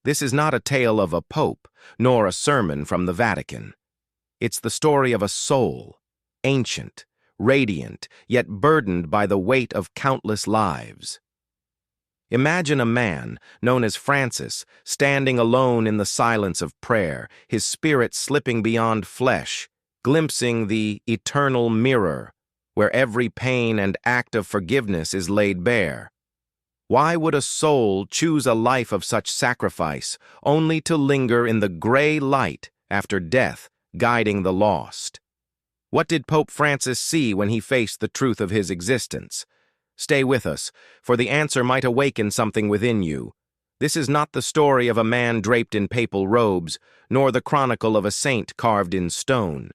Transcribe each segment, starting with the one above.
This is not a tale of a pope, nor a sermon from the Vatican. It's the story of a soul, ancient, radiant, yet burdened by the weight of countless lives. Imagine a man, known as Francis, standing alone in the silence of prayer, his spirit slipping beyond flesh, glimpsing the eternal mirror, where every pain and act of forgiveness is laid bare. Why would a soul choose a life of such sacrifice, only to linger in the gray light after death, guiding the lost? What did Pope Francis see when he faced the truth of his existence? Stay with us, for the answer might awaken something within you. This is not the story of a man draped in papal robes, nor the chronicle of a saint carved in stone.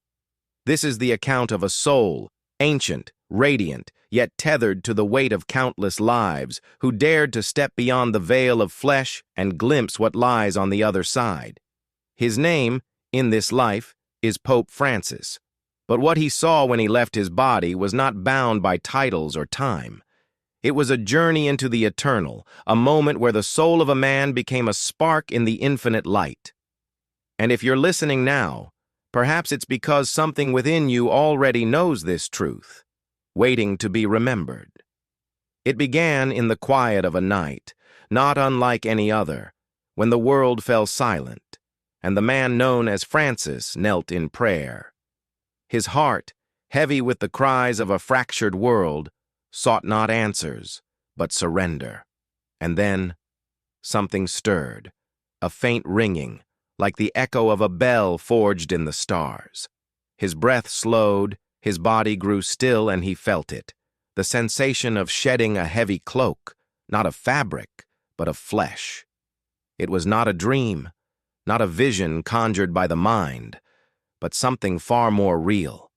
This is the account of a soul, ancient, radiant, yet tethered to the weight of countless lives, who dared to step beyond the veil of flesh and glimpse what lies on the other side. His name, in this life, is Pope Francis. But what he saw when he left his body was not bound by titles or time. It was a journey into the eternal, a moment where the soul of a man became a spark in the infinite light. And if you're listening now, perhaps it's because something within you already knows this truth, waiting to be remembered. It began in the quiet of a night, not unlike any other, when the world fell silent, and the man known as Francis knelt in prayer. His heart, heavy with the cries of a fractured world, sought not answers, but surrender. And then, something stirred, a faint ringing, like the echo of a bell forged in the stars. His breath slowed, his body grew still, and he felt it, the sensation of shedding a heavy cloak, not of fabric, but of flesh. It was not a dream, not a vision conjured by the mind, but something far more real.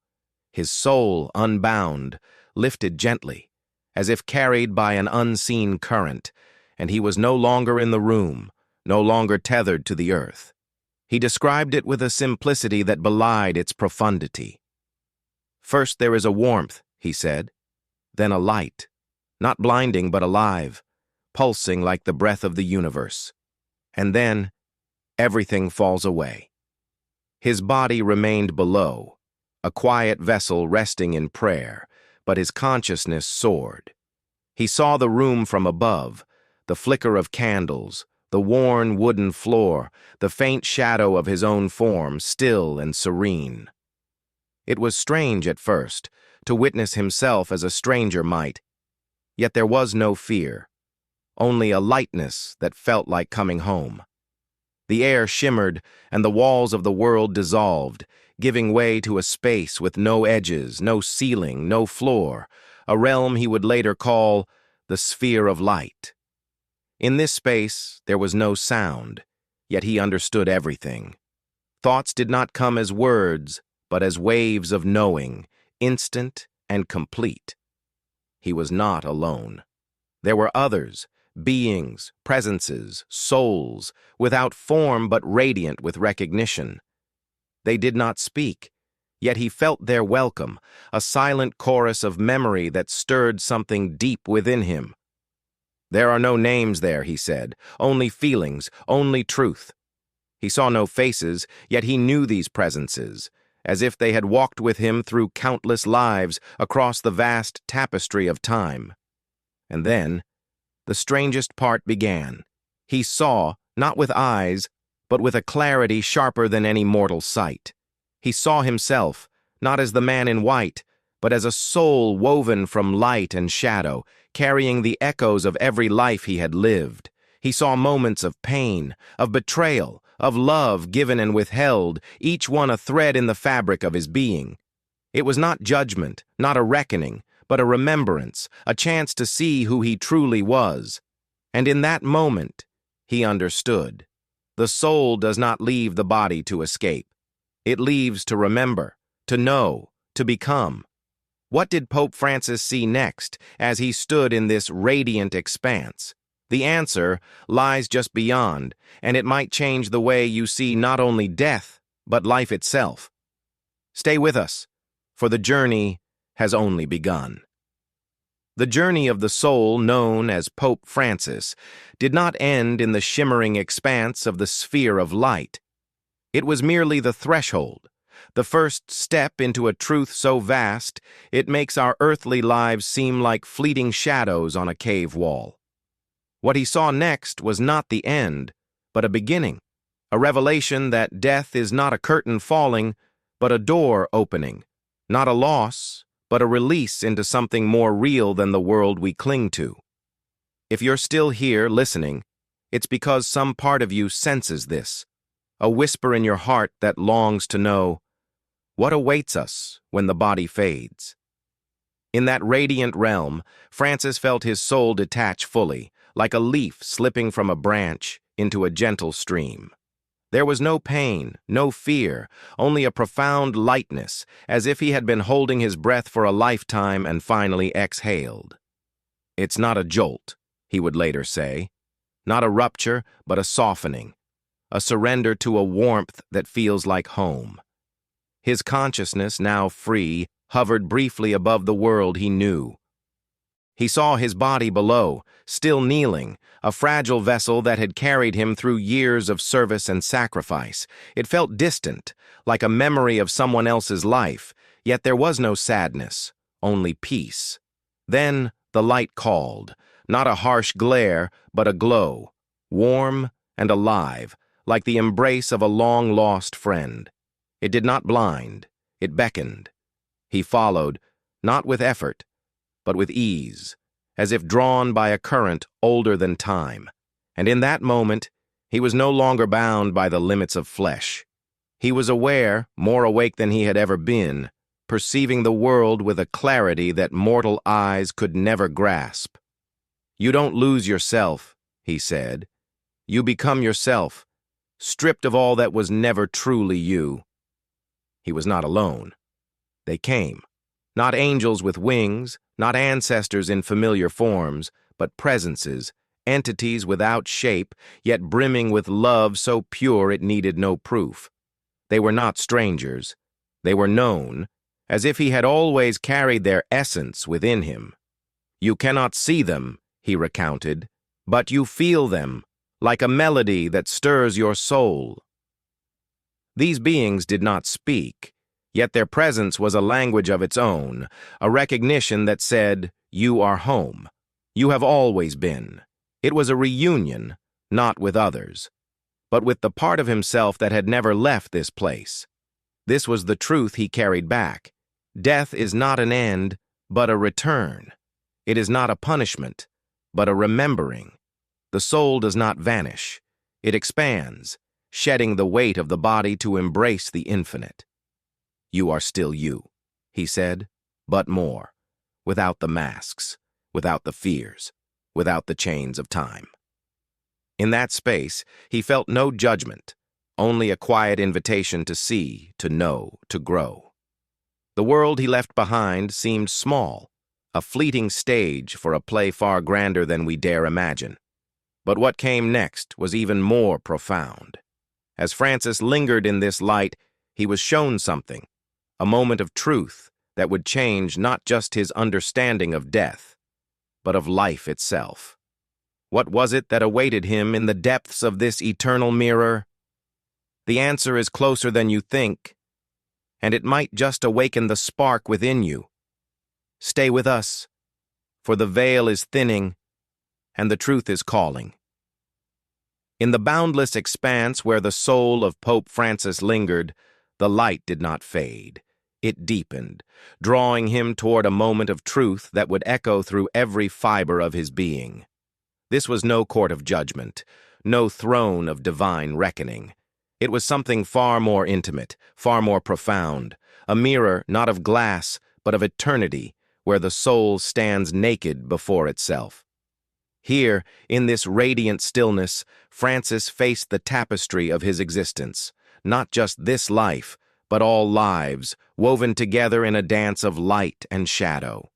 His soul, unbound, lifted gently, as if carried by an unseen current, and he was no longer in the room, no longer tethered to the earth. He described it with a simplicity that belied its profundity. First there is a warmth, he said, then a light, not blinding but alive, pulsing like the breath of the universe. And then everything falls away. His body remained below, a quiet vessel resting in prayer, but his consciousness soared. He saw the room from above, the flicker of candles, the worn wooden floor, the faint shadow of his own form, still and serene. It was strange at first, to witness himself as a stranger might, yet there was no fear, only a lightness that felt like coming home. The air shimmered, and the walls of the world dissolved, giving way to a space with no edges, no ceiling, no floor, a realm he would later call the sphere of light. In this space, there was no sound, yet he understood everything. Thoughts did not come as words, but as waves of knowing, instant and complete. He was not alone. There were others, beings, presences, souls, without form but radiant with recognition. They did not speak, yet he felt their welcome, a silent chorus of memory that stirred something deep within him. There are no names there, he said, only feelings, only truth. He saw no faces, yet he knew these presences, as if they had walked with him through countless lives across the vast tapestry of time. And then, the strangest part began. He saw, not with eyes, but with a clarity sharper than any mortal sight. He saw himself, not as the man in white, but as a soul woven from light and shadow, carrying the echoes of every life he had lived. He saw moments of pain, of betrayal, of love given and withheld, each one a thread in the fabric of his being. It was not judgment, not a reckoning, but a remembrance, a chance to see who he truly was. And in that moment, he understood. The soul does not leave the body to escape. It leaves to remember, to know, to become. What did Pope Francis see next as he stood in this radiant expanse? The answer lies just beyond, and it might change the way you see not only death, but life itself. Stay with us, for the journey has only begun. The journey of the soul known as Pope Francis did not end in the shimmering expanse of the sphere of light. It was merely the threshold, the first step into a truth so vast it makes our earthly lives seem like fleeting shadows on a cave wall. What he saw next was not the end, but a beginning, a revelation that death is not a curtain falling, but a door opening, not a loss, but a release into something more real than the world we cling to. If you're still here listening, it's because some part of you senses this, a whisper in your heart that longs to know what awaits us when the body fades. In that radiant realm, Francis felt his soul detach fully, like a leaf slipping from a branch into a gentle stream. There was no pain, no fear, only a profound lightness, as if he had been holding his breath for a lifetime and finally exhaled. It's not a jolt, he would later say, not a rupture, but a softening, a surrender to a warmth that feels like home. His consciousness, now free, hovered briefly above the world he knew. He saw his body below, still kneeling, a fragile vessel that had carried him through years of service and sacrifice. It felt distant, like a memory of someone else's life, yet there was no sadness, only peace. Then the light called, not a harsh glare, but a glow, warm and alive, like the embrace of a long-lost friend. It did not blind, it beckoned. He followed, not with effort, but with ease, as if drawn by a current older than time. And in that moment, he was no longer bound by the limits of flesh. He was aware, more awake than he had ever been, perceiving the world with a clarity that mortal eyes could never grasp. "You don't lose yourself," he said. "You become yourself, stripped of all that was never truly you." He was not alone. They came. Not angels with wings, not ancestors in familiar forms, but presences, entities without shape, yet brimming with love so pure it needed no proof. They were not strangers. They were known, as if he had always carried their essence within him. "You cannot see them," he recounted, "but you feel them, like a melody that stirs your soul." These beings did not speak, yet their presence was a language of its own, a recognition that said, "You are home. You have always been." It was a reunion, not with others, but with the part of himself that had never left this place. This was the truth he carried back. Death is not an end, but a return. It is not a punishment, but a remembering. The soul does not vanish. It expands, shedding the weight of the body to embrace the infinite. "You are still you," he said, "but more, without the masks, without the fears, without the chains of time." In that space, he felt no judgment, only a quiet invitation to see, to know, to grow. The world he left behind seemed small, a fleeting stage for a play far grander than we dare imagine. But what came next was even more profound. As Francis lingered in this light, he was shown something, a moment of truth that would change not just his understanding of death, but of life itself. What was it that awaited him in the depths of this eternal mirror? The answer is closer than you think, and it might just awaken the spark within you. Stay with us, for the veil is thinning, and the truth is calling. In the boundless expanse where the soul of Pope Francis lingered, the light did not fade. It deepened, drawing him toward a moment of truth that would echo through every fiber of his being. This was no court of judgment, no throne of divine reckoning. It was something far more intimate, far more profound, a mirror not of glass, but of eternity, where the soul stands naked before itself. Here, in this radiant stillness, Francis faced the tapestry of his existence, not just this life, but all lives, woven together in a dance of light and shadow.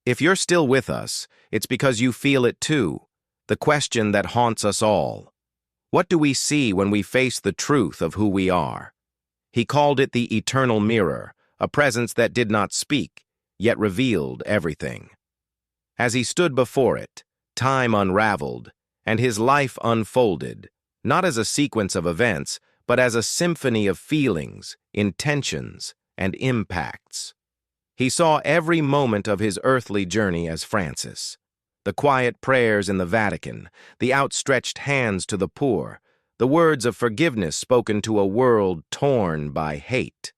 If you're still with us, it's because you feel it too, the question that haunts us all. What do we see when we face the truth of who we are? He called it the eternal mirror, a presence that did not speak, yet revealed everything. As he stood before it, time unraveled, and his life unfolded, not as a sequence of events, but as a symphony of feelings, intentions, and impacts. He saw every moment of his earthly journey as Francis. The quiet prayers in the Vatican, the outstretched hands to the poor, the words of forgiveness spoken to a world torn by hate.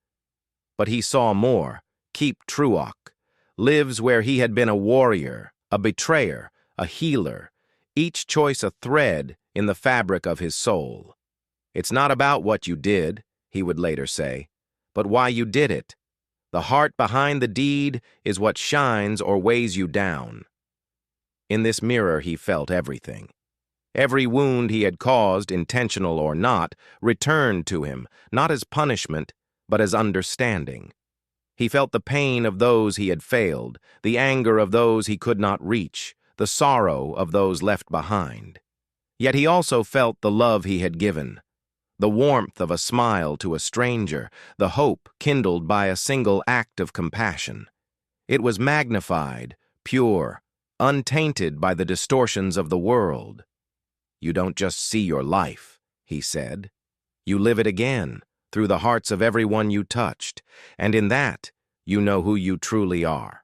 But he saw more. Keep Truoch lives where he had been a warrior, a betrayer, a healer, each choice a thread in the fabric of his soul. It's not about what you did, he would later say, but why you did it. The heart behind the deed is what shines or weighs you down. In this mirror he felt everything. Every wound he had caused, intentional or not, returned to him, not as punishment, but as understanding. He felt the pain of those he had failed, the anger of those he could not reach, the sorrow of those left behind. Yet he also felt the love he had given, the warmth of a smile to a stranger, the hope kindled by a single act of compassion. It was magnified, pure, untainted by the distortions of the world. You don't just see your life, he said. You live it again, through the hearts of everyone you touched, and in that, you know who you truly are.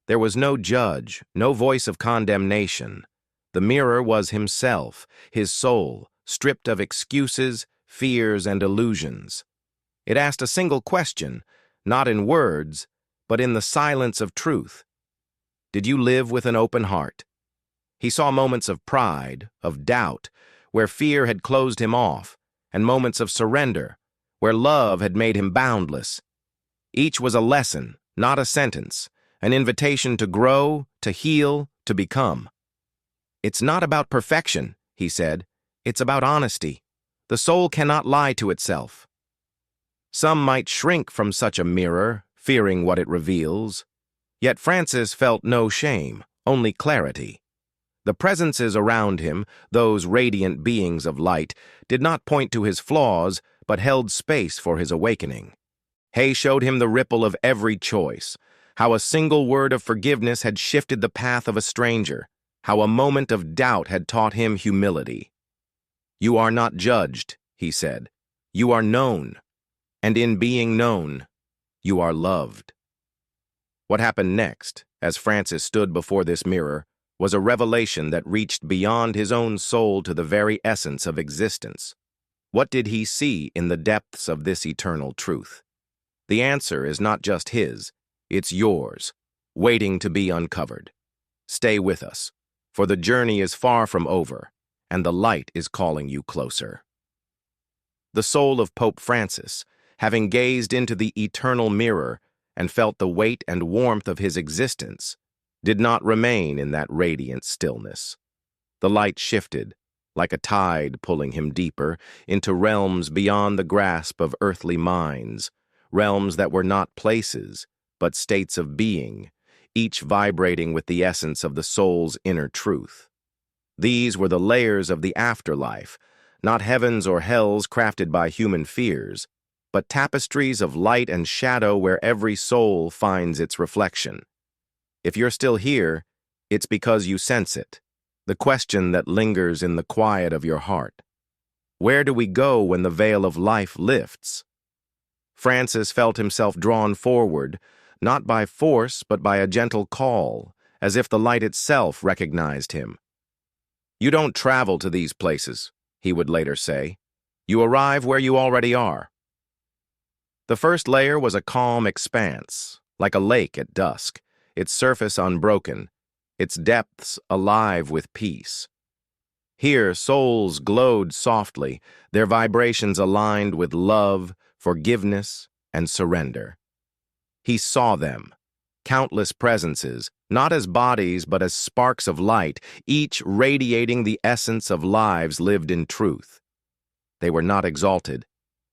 There was no judge, no voice of condemnation. The mirror was himself, his soul, stripped of excuses, fears, and illusions. It asked a single question, not in words, but in the silence of truth. Did you live with an open heart? He saw moments of pride, of doubt, where fear had closed him off, and moments of surrender, where love had made him boundless. Each was a lesson, not a sentence, an invitation to grow, to heal, to become. It's not about perfection, he said. It's about honesty. The soul cannot lie to itself. Some might shrink from such a mirror, fearing what it reveals. Yet Francis felt no shame, only clarity. The presences around him, those radiant beings of light, did not point to his flaws, but held space for his awakening. Hay showed him the ripple of every choice, how a single word of forgiveness had shifted the path of a stranger, how a moment of doubt had taught him humility. You are not judged, he said. You are known, and in being known, you are loved. What happened next, as Francis stood before this mirror, was a revelation that reached beyond his own soul to the very essence of existence. What did he see in the depths of this eternal truth? The answer is not just his, it's yours, waiting to be uncovered. Stay with us, for the journey is far from over, and the light is calling you closer. The soul of Pope Francis, having gazed into the eternal mirror and felt the weight and warmth of his existence, did not remain in that radiant stillness. The light shifted, like a tide pulling him deeper, into realms beyond the grasp of earthly minds, realms that were not places, but states of being, each vibrating with the essence of the soul's inner truth. These were the layers of the afterlife, not heavens or hells crafted by human fears, but tapestries of light and shadow where every soul finds its reflection. If you're still here, it's because you sense it, the question that lingers in the quiet of your heart. Where do we go when the veil of life lifts? Francis felt himself drawn forward, not by force but by a gentle call, as if the light itself recognized him. You don't travel to these places, he would later say. You arrive where you already are. The first layer was a calm expanse, like a lake at dusk, its surface unbroken, its depths alive with peace. Here, souls glowed softly, their vibrations aligned with love, forgiveness, and surrender. He saw them, countless presences, not as bodies but as sparks of light, each radiating the essence of lives lived in truth. They were not exalted.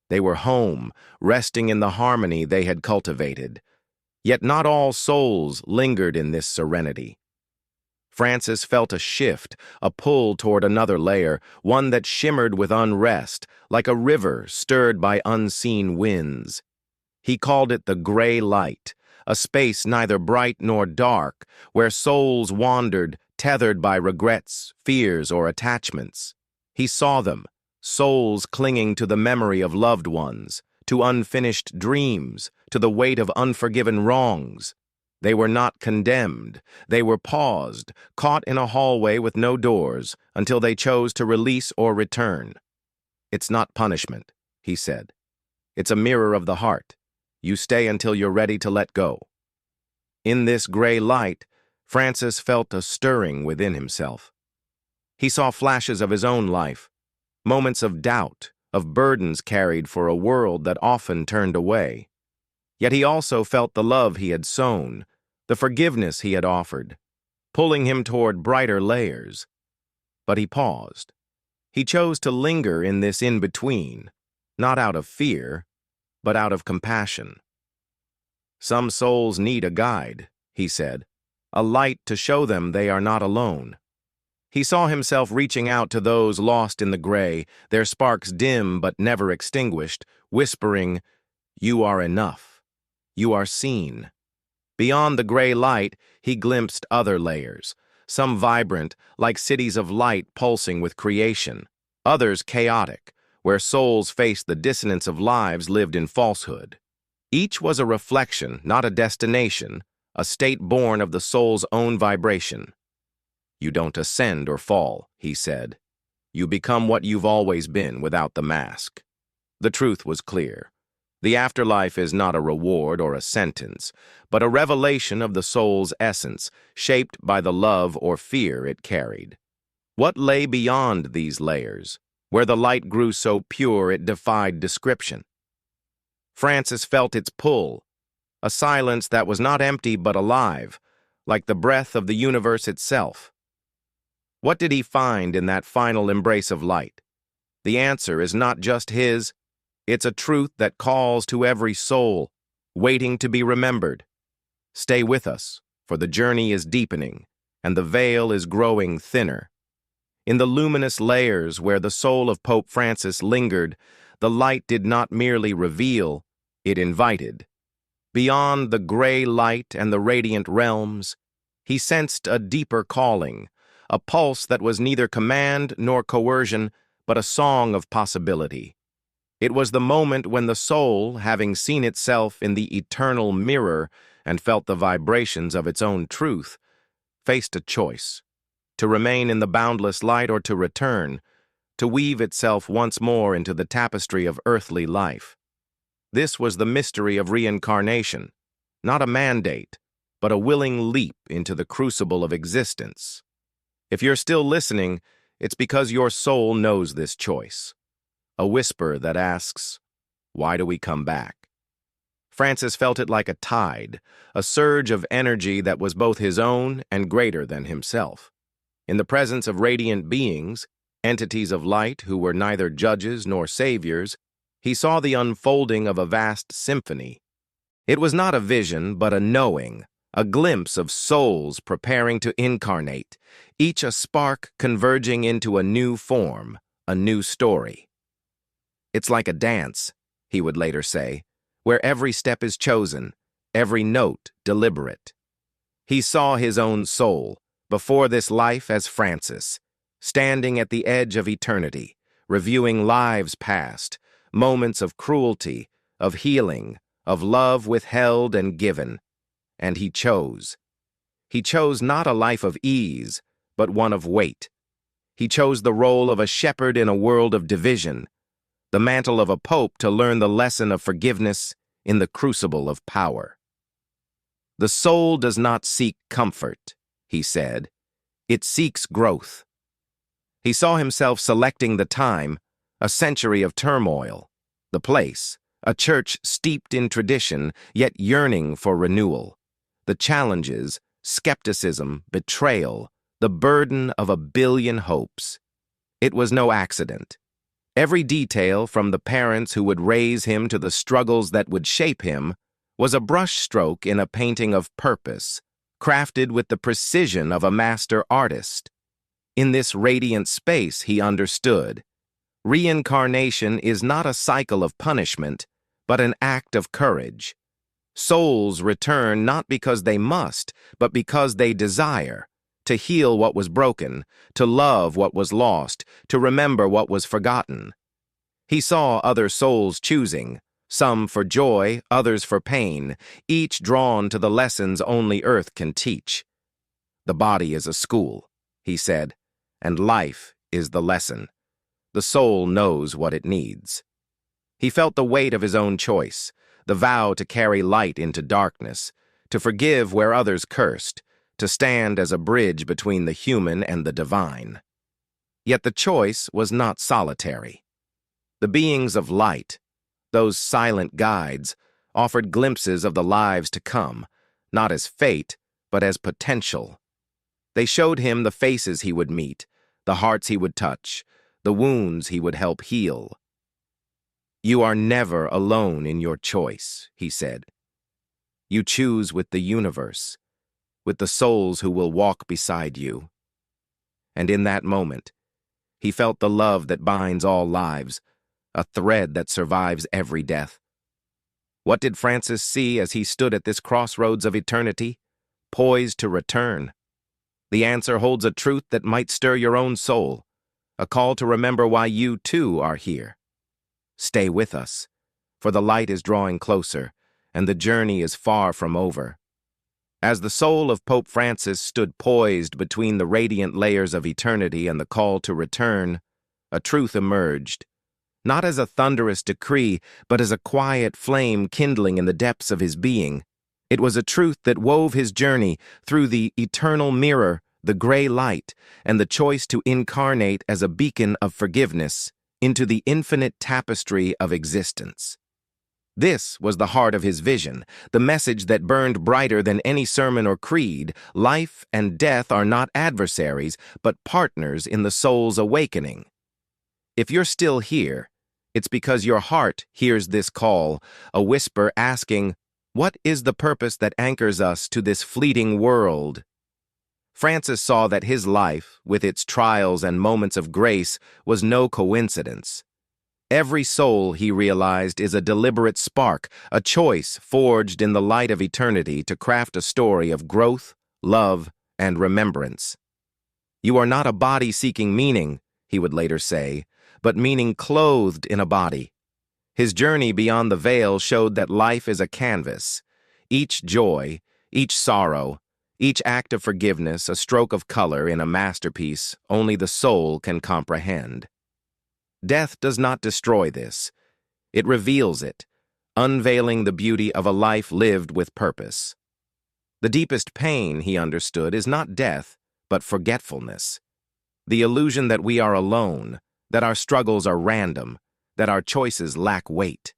They were home, resting in the harmony they had cultivated. Yet not all souls lingered in this serenity. Francis felt a shift, a pull toward another layer, one that shimmered with unrest, like a river stirred by unseen winds. He called it the gray light, a space neither bright nor dark, where souls wandered, tethered by regrets, fears, or attachments. He saw them, souls clinging to the memory of loved ones, to unfinished dreams, to the weight of unforgiven wrongs. They were not condemned. They were paused, caught in a hallway with no doors, until they chose to release or return. "It's not punishment," he said. "It's a mirror of the heart. You stay until you're ready to let go." In this gray light, Francis felt a stirring within himself. He saw flashes of his own life, moments of doubt, of burdens carried for a world that often turned away. Yet he also felt the love he had sown, the forgiveness he had offered, pulling him toward brighter layers. But he paused. He chose to linger in this in-between, not out of fear, but out of compassion. "Some souls need a guide," he said, "a light to show them they are not alone." He saw himself reaching out to those lost in the gray, their sparks dim but never extinguished, whispering, "You are enough. You are seen." Beyond the gray light, he glimpsed other layers, some vibrant, like cities of light pulsing with creation, others chaotic, where souls faced the dissonance of lives lived in falsehood. Each was a reflection, not a destination, a state born of the soul's own vibration. "You don't ascend or fall," he said. "You become what you've always been without the mask." The truth was clear. The afterlife is not a reward or a sentence, but a revelation of the soul's essence, shaped by the love or fear it carried. What lay beyond these layers, where the light grew so pure it defied description? Francis felt its pull, a silence that was not empty but alive, like the breath of the universe itself. What did he find in that final embrace of light? The answer is not just his. It's a truth that calls to every soul, waiting to be remembered. Stay with us, for the journey is deepening, and the veil is growing thinner. In the luminous layers where the soul of Pope Francis lingered, the light did not merely reveal, it invited. Beyond the gray light and the radiant realms, he sensed a deeper calling, a pulse that was neither command nor coercion, but a song of possibility. It was the moment when the soul, having seen itself in the eternal mirror and felt the vibrations of its own truth, faced a choice: to remain in the boundless light or to return, to weave itself once more into the tapestry of earthly life. This was the mystery of reincarnation, not a mandate, but a willing leap into the crucible of existence. If you're still listening, it's because your soul knows this choice. A whisper that asks, "Why do we come back?" Francis felt it like a tide, a surge of energy that was both his own and greater than himself. In the presence of radiant beings, entities of light who were neither judges nor saviors, he saw the unfolding of a vast symphony. It was not a vision, but a knowing, a glimpse of souls preparing to incarnate, each a spark converging into a new form, a new story. "It's like a dance," he would later say, "where every step is chosen, every note deliberate." He saw his own soul, before this life as Francis, standing at the edge of eternity, reviewing lives past, moments of cruelty, of healing, of love withheld and given. And he chose. He chose not a life of ease, but one of weight. He chose the role of a shepherd in a world of division, the mantle of a pope to learn the lesson of forgiveness in the crucible of power. "The soul does not seek comfort," he said. "It seeks growth." He saw himself selecting the time, a century of turmoil, the place, a church steeped in tradition, yet yearning for renewal, the challenges, skepticism, betrayal, the burden of a billion hopes. It was no accident. Every detail, from the parents who would raise him to the struggles that would shape him, was a brushstroke in a painting of purpose, crafted with the precision of a master artist. In this radiant space, he understood, reincarnation is not a cycle of punishment, but an act of courage. Souls return not because they must, but because they desire, to heal what was broken, to love what was lost, to remember what was forgotten. He saw other souls choosing, some for joy, others for pain, each drawn to the lessons only earth can teach. The body is a school, he said, and life is the lesson. The soul knows what it needs. He felt the weight of his own choice, the vow to carry light into darkness, to forgive where others cursed, to stand as a bridge between the human and the divine. Yet the choice was not solitary. The beings of light, those silent guides, offered glimpses of the lives to come, not as fate, but as potential. They showed him the faces he would meet, the hearts he would touch, the wounds he would help heal. "You are never alone in your choice," he said. "You choose with the universe, with the souls who will walk beside you." And in that moment, he felt the love that binds all lives, a thread that survives every death. What did Francis see as he stood at this crossroads of eternity, poised to return? The answer holds a truth that might stir your own soul, a call to remember why you too are here. Stay with us, for the light is drawing closer, and the journey is far from over. As the soul of Pope Francis stood poised between the radiant layers of eternity and the call to return, a truth emerged, not as a thunderous decree, but as a quiet flame kindling in the depths of his being. It was a truth that wove his journey through the eternal mirror, the gray light, and the choice to incarnate as a beacon of forgiveness into the infinite tapestry of existence. This was the heart of his vision, the message that burned brighter than any sermon or creed. Life and death are not adversaries, but partners in the soul's awakening. If you're still here, it's because your heart hears this call, a whisper asking, "What is the purpose that anchors us to this fleeting world?" Francis saw that his life, with its trials and moments of grace, was no coincidence. Every soul, he realized, is a deliberate spark, a choice forged in the light of eternity to craft a story of growth, love, and remembrance. "You are not a body seeking meaning," he would later say, "but meaning clothed in a body." His journey beyond the veil showed that life is a canvas. Each joy, each sorrow, each act of forgiveness, a stroke of color in a masterpiece only the soul can comprehend. Death does not destroy this. It reveals it, unveiling the beauty of a life lived with purpose. The deepest pain, he understood, is not death, but forgetfulness. The illusion that we are alone, that our struggles are random, that our choices lack weight.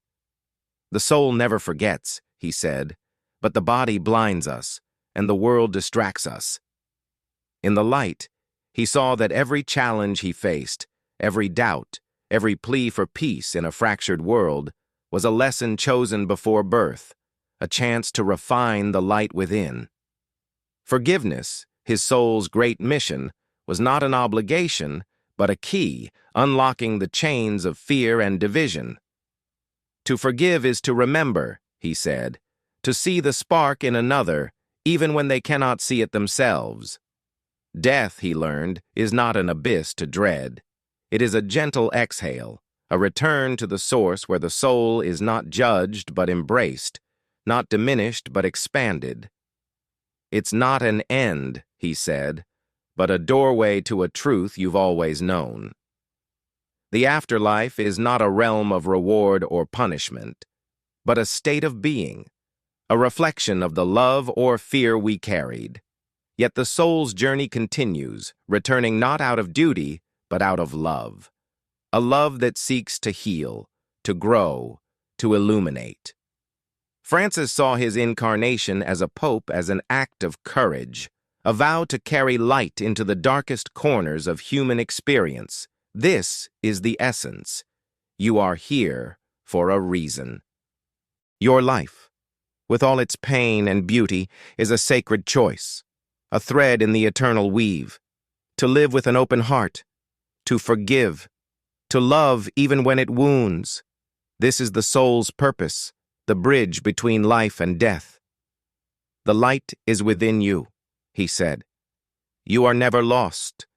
"The soul never forgets," he said, "but the body blinds us, and the world distracts us." In the light, he saw that every challenge he faced, every doubt, every plea for peace in a fractured world, was a lesson chosen before birth, a chance to refine the light within. Forgiveness, his soul's great mission, was not an obligation, but a key, unlocking the chains of fear and division. "To forgive is to remember," he said, "to see the spark in another, even when they cannot see it themselves." Death, he learned, is not an abyss to dread. It is a gentle exhale, a return to the source where the soul is not judged but embraced, not diminished but expanded. "It's not an end," he said, "but a doorway to a truth you've always known." The afterlife is not a realm of reward or punishment, but a state of being, a reflection of the love or fear we carried. Yet the soul's journey continues, returning not out of duty, but out of love. A love that seeks to heal, to grow, to illuminate. Francis saw his incarnation as a pope as an act of courage, a vow to carry light into the darkest corners of human experience. This is the essence. You are here for a reason. Your life, with all its pain and beauty, is a sacred choice, a thread in the eternal weave. To live with an open heart, to forgive, to love even when it wounds. This is the soul's purpose, the bridge between life and death. "The light is within you," he said. "You are never lost,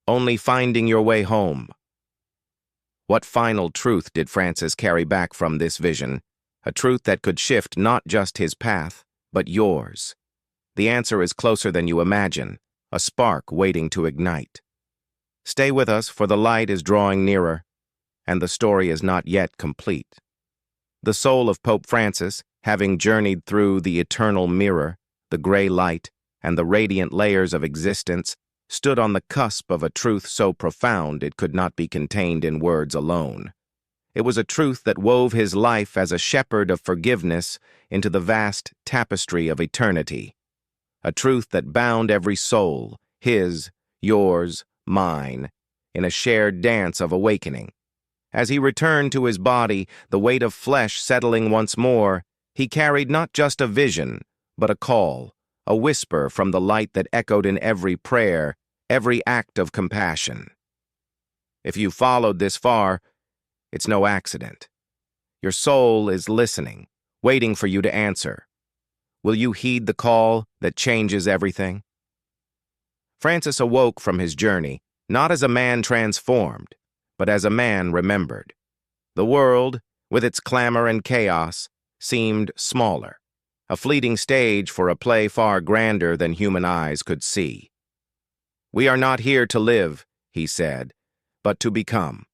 only finding your way home." What final truth did Francis carry back from this vision? A truth that could shift not just his path, but yours. The answer is closer than you imagine, a spark waiting to ignite. Stay with us, for the light is drawing nearer, and the story is not yet complete. The soul of Pope Francis, having journeyed through the eternal mirror, the gray light, and the radiant layers of existence, stood on the cusp of a truth so profound it could not be contained in words alone. It was a truth that wove his life as a shepherd of forgiveness into the vast tapestry of eternity. A truth that bound every soul, his, yours, mine, in a shared dance of awakening. As he returned to his body, the weight of flesh settling once more, he carried not just a vision, but a call, a whisper from the light that echoed in every prayer, every act of compassion. If you followed this far, it's no accident. Your soul is listening, waiting for you to answer. Will you heed the call that changes everything? Francis awoke from his journey, not as a man transformed, but as a man remembered. The world, with its clamor and chaos, seemed smaller, a fleeting stage for a play far grander than human eyes could see. "We are not here to live," he said, "but to become."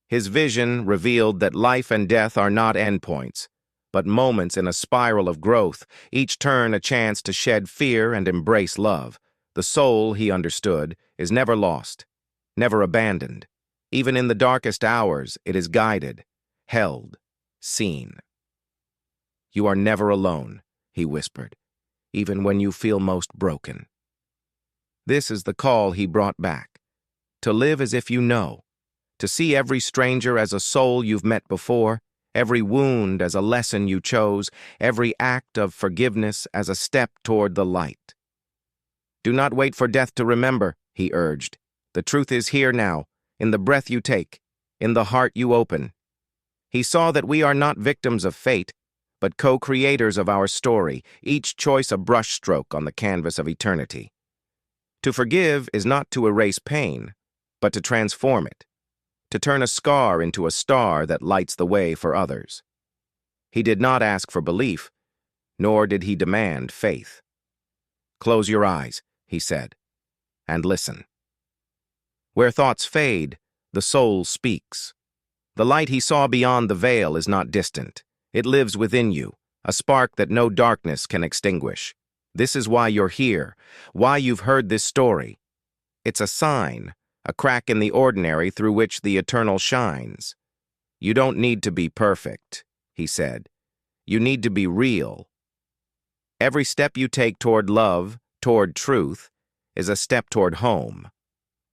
His vision revealed that life and death are not endpoints, but moments in a spiral of growth, each turn a chance to shed fear and embrace love. The soul, he understood, is never lost, never abandoned. Even in the darkest hours, it is guided, held, seen. "You are never alone," he whispered, "even when you feel most broken." This is the call he brought back. To live as if you know. To see every stranger as a soul you've met before, every wound as a lesson you chose, every act of forgiveness as a step toward the light. "Do not wait for death to remember," he urged. "The truth is here now, in the breath you take, in the heart you open." He saw that we are not victims of fate, but co-creators of our story, each choice a brushstroke on the canvas of eternity. To forgive is not to erase pain, but to transform it, to turn a scar into a star that lights the way for others. He did not ask for belief, nor did he demand faith. "Close your eyes," he said, "and listen." Where thoughts fade, the soul speaks. The light he saw beyond the veil is not distant. It lives within you, a spark that no darkness can extinguish. This is why you're here, why you've heard this story. It's a sign, a crack in the ordinary through which the eternal shines. "You don't need to be perfect," he said. "You need to be real." Every step you take toward love, toward truth, is a step toward home.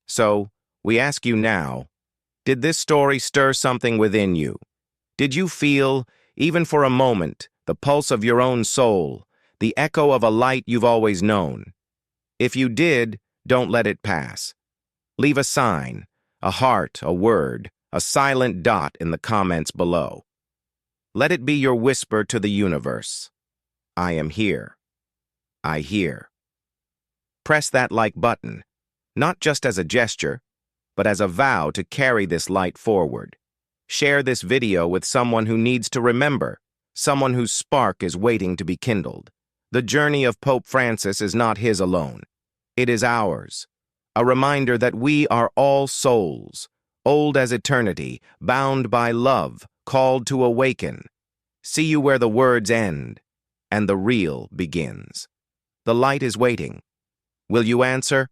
So, we ask you now, did this story stir something within you? Did you feel, even for a moment, the pulse of your own soul, the echo of a light you've always known? If you did, don't let it pass. Leave a sign, a heart, a word, a silent dot in the comments below. Let it be your whisper to the universe. I am here. I hear. Press that like button, not just as a gesture, but as a vow to carry this light forward. Share this video with someone who needs to remember, someone whose spark is waiting to be kindled. The journey of Pope Francis is not his alone. It is ours. A reminder that we are all souls, old as eternity, bound by love, called to awaken. See you where the words end, and the real begins. The light is waiting. Will you answer?